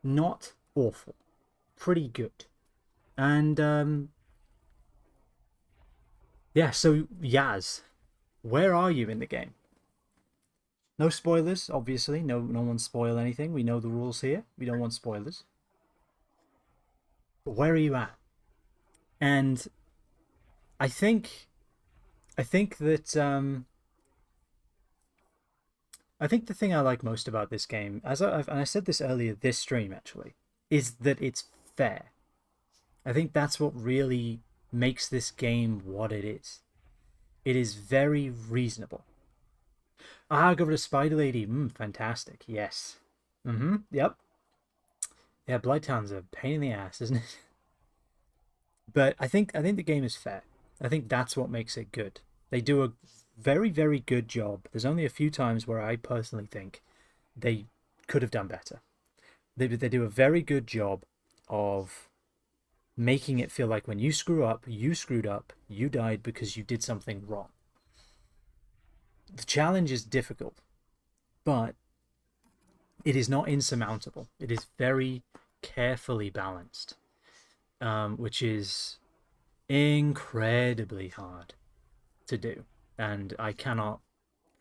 Not awful. Pretty good. And yeah, so Yaz, where are you in the game? No spoilers, obviously. No one spoil anything. We know the rules here. We don't want spoilers. But where are you at? And I think I think that I think the thing I like most about this game, and I said this earlier this stream actually, is that it's fair. I think that's what really makes this game what it is. It is very reasonable. Ah, go over to Spider Lady. Fantastic. Yes. Yep. Yeah, Blighttown's a pain in the ass, isn't it? But I think the game is fair. I think that's what makes it good. They do a very good job. There's only a few times where I personally think they could have done better. They do a very good job of making it feel like when you screw up, you screwed up, you died because you did something wrong. The challenge is difficult, but it is not insurmountable. It is very carefully balanced, which is incredibly hard to do. And I cannot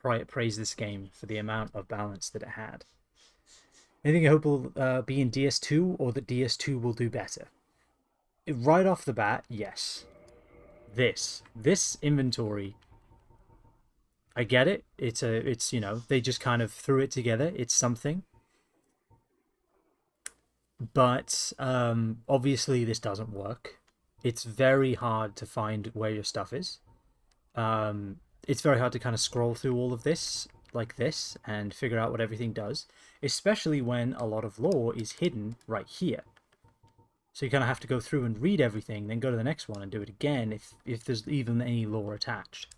praise this game for the amount of balance that it had. Anything I hope will be in DS2 or that DS2 will do better? Right off the bat, yes. This inventory, I get it. It's they just kind of threw it together. It's something. But obviously this doesn't work. It's very hard to find where your stuff is. It's very hard to kind of scroll through all of this like this and figure out what everything does, especially when a lot of lore is hidden right here. So you kind of have to go through and read everything, then go to the next one and do it again if there's even any lore attached.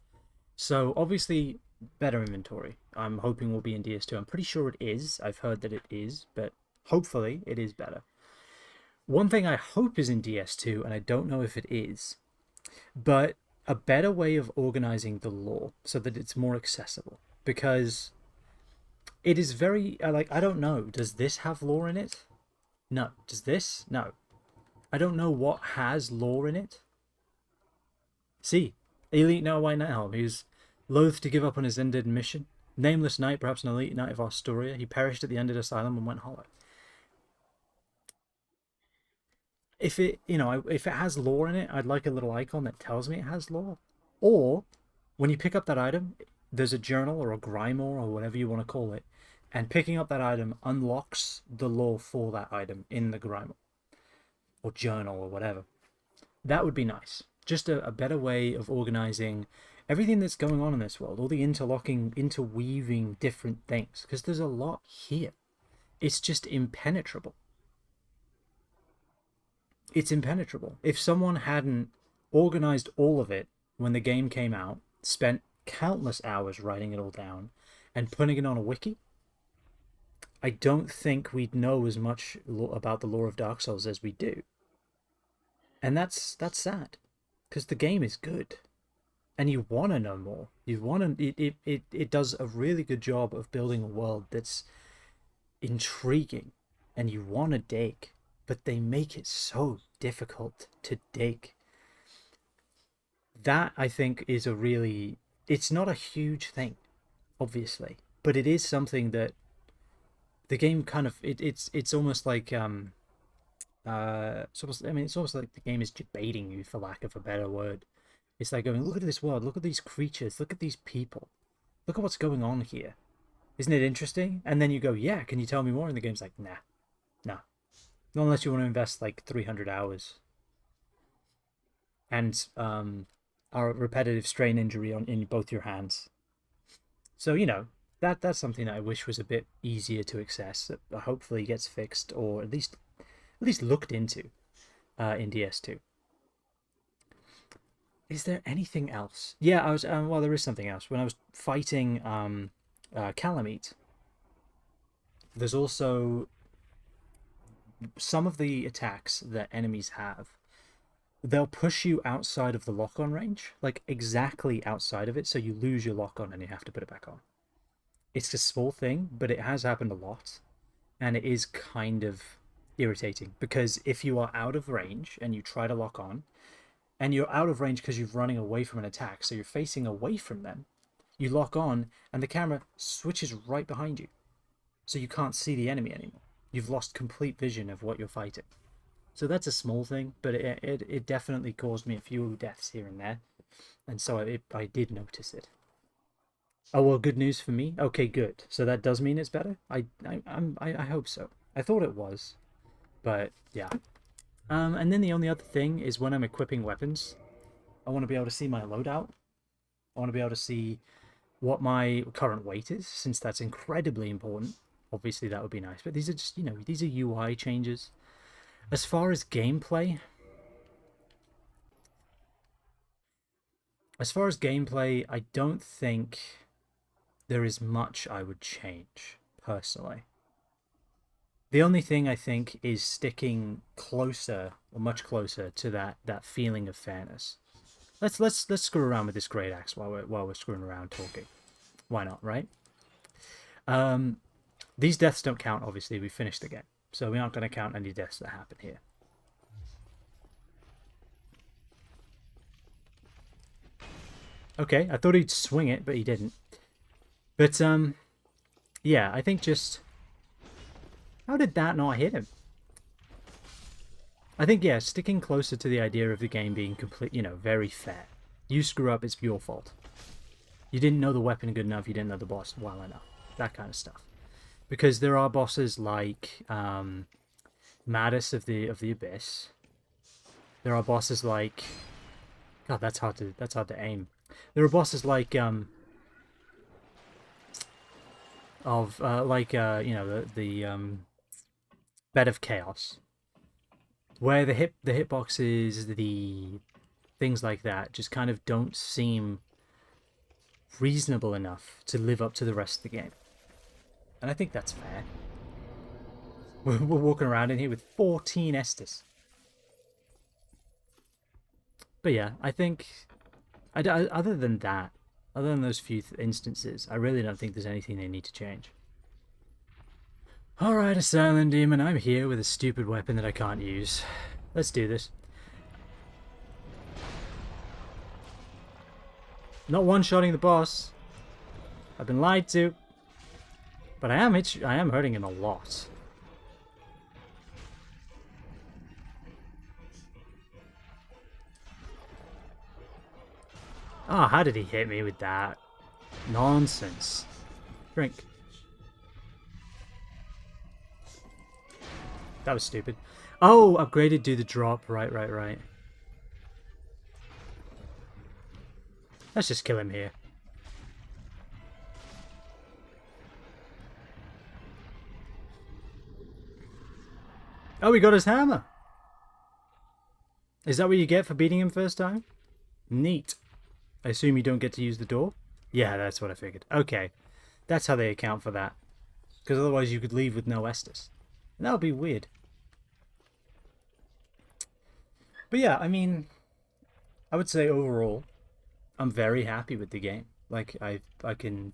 So obviously better inventory. I'm hoping will be in DS2. I'm pretty sure it is. I've heard that it is, but hopefully it is better. One thing I hope is in DS2, and I don't know if it is, but a better way of organizing the lore so that it's more accessible. Because it is very, I don't know, does this have lore in it? No. Does this? No. I don't know what has lore in it. See, Elite Now Why Now, who's loath to give up on his ended mission. Nameless knight, perhaps an elite knight of Astoria. He perished at the ended asylum and went hollow. If it has lore in it, I'd like a little icon that tells me it has lore. Or when you pick up that item, there's a journal or a grimoire or whatever you want to call it, and picking up that item unlocks the lore for that item in the grimoire or journal or whatever. That would be nice. Just a better way of organizing everything that's going on in this world, all the interweaving different things, because there's a lot here. It's just impenetrable. It's impenetrable. If someone hadn't organized all of it when the game came out, spent countless hours writing it all down, and putting it on a wiki, I don't think we'd know as much about the lore of Dark Souls as we do. And that's sad, because the game is good, and you want to know more. It does a really good job of building a world that's intriguing, and you want to dig, but they make it so difficult to dig. That, I think, is it's not a huge thing, obviously, but it is something that the game kind of it's almost like it's almost like the game is debating you, for lack of a better word. It's like going, look at this world, look at these creatures, look at these people, look at what's going on here. Isn't it interesting? And then you go, yeah, can you tell me more? And the game's like, nah, not unless you want to invest like 300 hours and a repetitive strain injury in both your hands. So that's something that I wish was a bit easier to access. That hopefully gets fixed, or at least looked into in DS2. Is there anything else? Yeah, I was. Well, there is something else. When I was fighting Kalameet, there's also some of the attacks that enemies have. They'll push you outside of the lock-on range, like exactly outside of it, so you lose your lock-on and you have to put it back on. It's a small thing, but it has happened a lot, and it is kind of irritating, because if you are out of range and you try to lock on, and you're out of range because you're running away from an attack, so you're facing away from them, you lock on, and the camera switches right behind you. So you can't see the enemy anymore. You've lost complete vision of what you're fighting. So that's a small thing, but it definitely caused me a few deaths here and there. And so I did notice it. Oh, well, good news for me. Okay, good. So that does mean it's better? I hope so. I thought it was. But, yeah. And then the only other thing is when I'm equipping weapons, I want to be able to see my loadout. I want to be able to see what my current weight is, since that's incredibly important. Obviously, that would be nice. But these are just, these are UI changes. As far as gameplay, I don't think there is much I would change, personally. The only thing I think is sticking closer, or much closer, to that feeling of fairness. Let's screw around with this great axe while we're screwing around talking. Why not, right? These deaths don't count, obviously. We finished the game. So we aren't going to count any deaths that happen here. Okay, I thought he'd swing it, but he didn't. But, yeah, I think just... How did that not hit him? I think, yeah, sticking closer to the idea of the game being complete, very fair. You screw up, it's your fault. You didn't know the weapon good enough, you didn't know the boss well enough. That kind of stuff. Because there are bosses like Madus of the Abyss. There are bosses like... God, that's hard to aim. There are bosses like the Bed of Chaos, where the hitboxes, the things like that, just kind of don't seem reasonable enough to live up to the rest of the game. And I think that's fair. We're walking around in here with 14 Estus. But yeah, I think, other than that, other than those few instances, I really don't think there's anything they need to change. Alright, Asylum Demon, I'm here with a stupid weapon that I can't use. Let's do this. Not one-shotting the boss. I've been lied to. But I am hurting him a lot. Ah, oh, how did he hit me with that? Nonsense. Drink. That was stupid. Oh, upgraded do the drop. Right. Let's just kill him here. Oh, we got his hammer. Is that what you get for beating him first time? Neat. I assume you don't get to use the door? Yeah, that's what I figured. Okay. That's how they account for that. Because otherwise you could leave with no Estus. And that would be weird. But yeah, I mean, I would say overall, I'm very happy with the game. Like, I can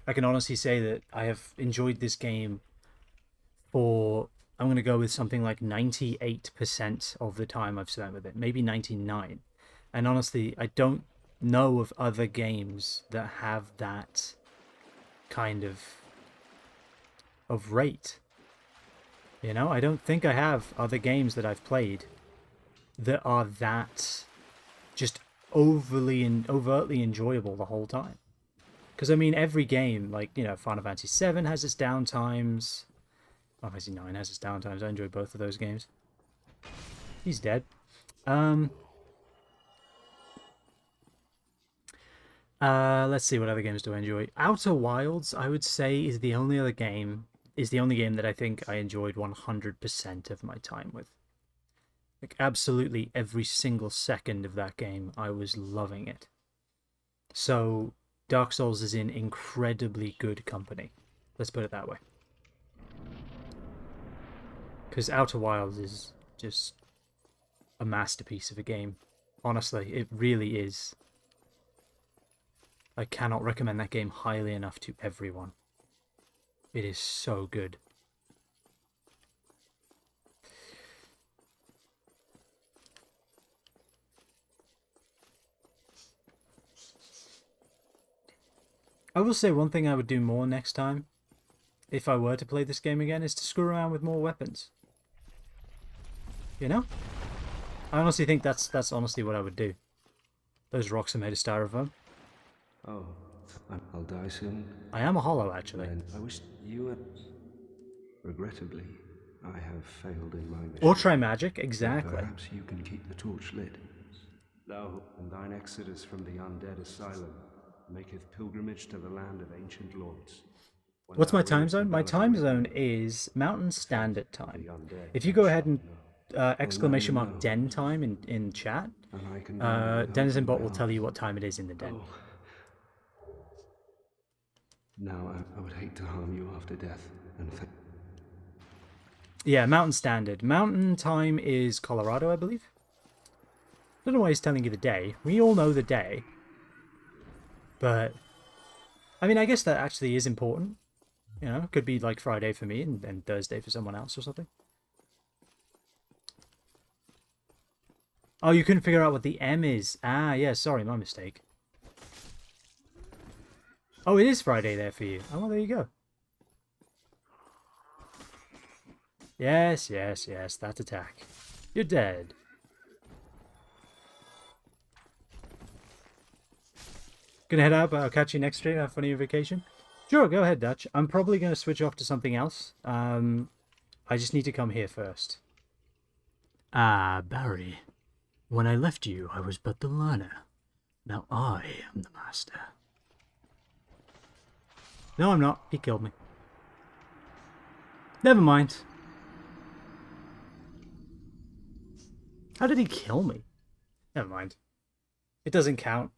honestly say that I have enjoyed this game for... I'm going to go with something like 98% of the time I've spent with it. Maybe 99%. And honestly, I don't know of other games that have that kind of rate. You know, I don't think I have other games that I've played that are that just overtly and overtly enjoyable the whole time. Because, I mean, every game, like, Final Fantasy VII has its downtimes. Final Fantasy IX has its downtimes. I enjoy both of those games. He's dead. Let's see, what other games do I enjoy? Outer Wilds, I would say, is the only game that I think I enjoyed 100% of my time with. Like, absolutely every single second of that game, I was loving it. So, Dark Souls is in incredibly good company. Let's put it that way. Because Outer Wilds is just a masterpiece of a game. Honestly, it really is. I cannot recommend that game highly enough to everyone. It is so good. I will say one thing I would do more next time, if I were to play this game again, is to screw around with more weapons. You know? I honestly think that's honestly what I would do. Those rocks are made of styrofoam. Oh, I'll die soon. I am a hollow, actually. And I wish you had... Regrettably, I have failed in my mission. Or try magic, But exactly. perhaps you can keep the torch lit. Thou and thine exodus from the undead asylum maketh pilgrimage to the land of ancient lords. When What's thou my time ringest the zone? My bell of time the zone ring, is Mountain Standard Time. the undead If you go ahead shall and know. exclamation now mark you den time in chat, And I can go without Denizen my Bot will help. tell you what time it is in the den. Oh. Now I would hate to harm you after death, and Yeah, Mountain Standard. Mountain Time is Colorado, I believe. Don't know why he's telling you the day. We all know the day. But, I mean, I guess that actually is important. You know, could be like Friday for me and Thursday for someone else or something. Oh, you couldn't figure out what the M is. Ah, yeah, sorry, my mistake. Oh, it is Friday there for you. Oh, well, there you go. Yes, yes, yes, that attack. You're dead. Gonna head out, but I'll catch you next stream. Have fun on your vacation. Sure, go ahead, Dutch. I'm probably gonna switch off to something else. I just need to come here first. Ah, Barry. When I left you, I was but the learner. Now I am the master. No, I'm not. He killed me. Never mind. How did he kill me? Never mind. It doesn't count.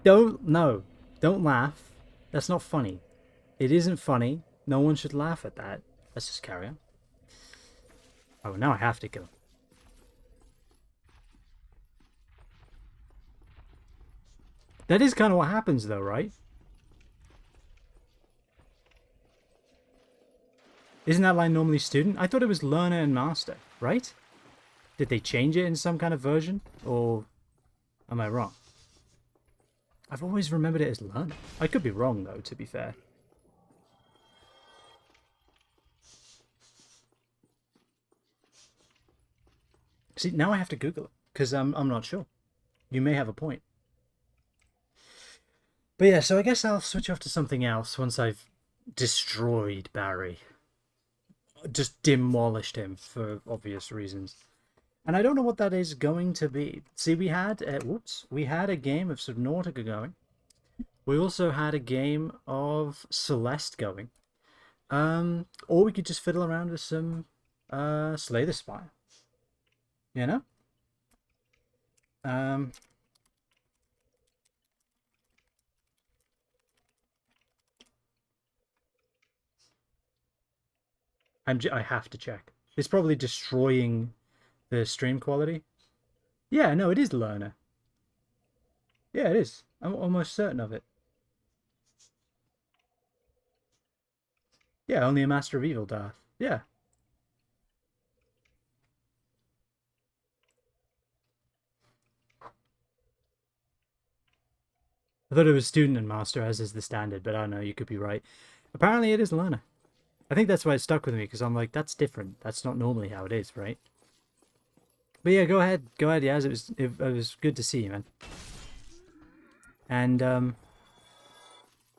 No. Don't laugh. That's not funny. It isn't funny. No one should laugh at that. Let's just carry on. Oh, now I have to kill him. That is kind of what happens though, right? Isn't that line normally student? I thought it was learner and master, right? Did they change it in some kind of version? Or am I wrong? I've always remembered it as learner. I could be wrong though, to be fair. See, now I have to Google it, because I'm not sure. You may have a point. But yeah, so I guess I'll switch off to something else once I've destroyed Barry. Just demolished him for obvious reasons. And I don't know what that is going to be. See, we had a game of Subnautica going. We also had a game of Celeste going. Or we could just fiddle around with some Slay the Spire. You know? I have to check. It's probably destroying the stream quality. Yeah, no, it is learner. Yeah, it is. I'm almost certain of it. Yeah, only a Master of Evil, Darth. Yeah. I thought it was student and master, as is the standard, but I don't know, you could be right. Apparently it is learner. I think that's why it stuck with me, because I'm like, that's different. That's not normally how it is, right? But yeah, go ahead, Yaz. It was good to see you, man. And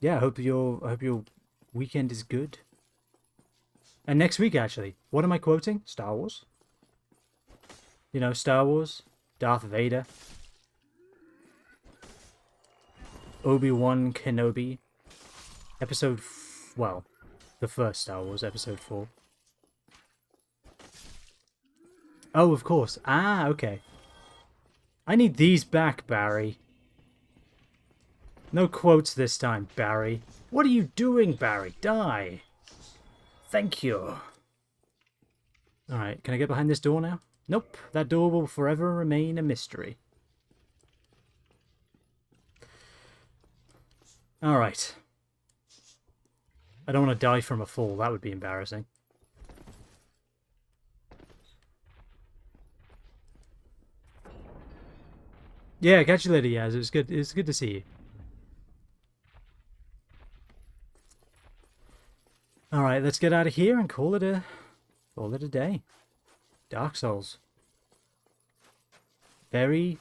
yeah, I hope your weekend is good. And next week, actually, what am I quoting? Star Wars. You know, Star Wars, Darth Vader, Obi-Wan Kenobi, well, the first Star Wars, episode 4. Oh, of course. Ah, okay. I need these back, Barry. No quotes this time, Barry. What are you doing, Barry? Die. Thank you. Alright, can I get behind this door now? Nope, that door will forever remain a mystery. Alright. I don't want to die from a fall, that would be embarrassing. Yeah, catch you later, Yaz. It was good to see you. Alright, let's get out of here and call it a day. Dark Souls. Very,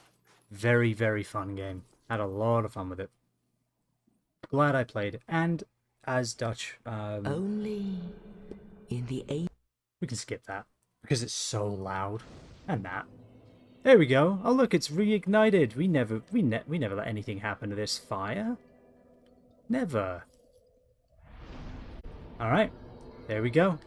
very, very fun game. Had a lot of fun with it. Glad I played. And as Dutch, Only in the we can skip that because it's so loud. And that. There we go. Oh look, it's reignited. We never let anything happen to this fire. Never. Alright. There we go.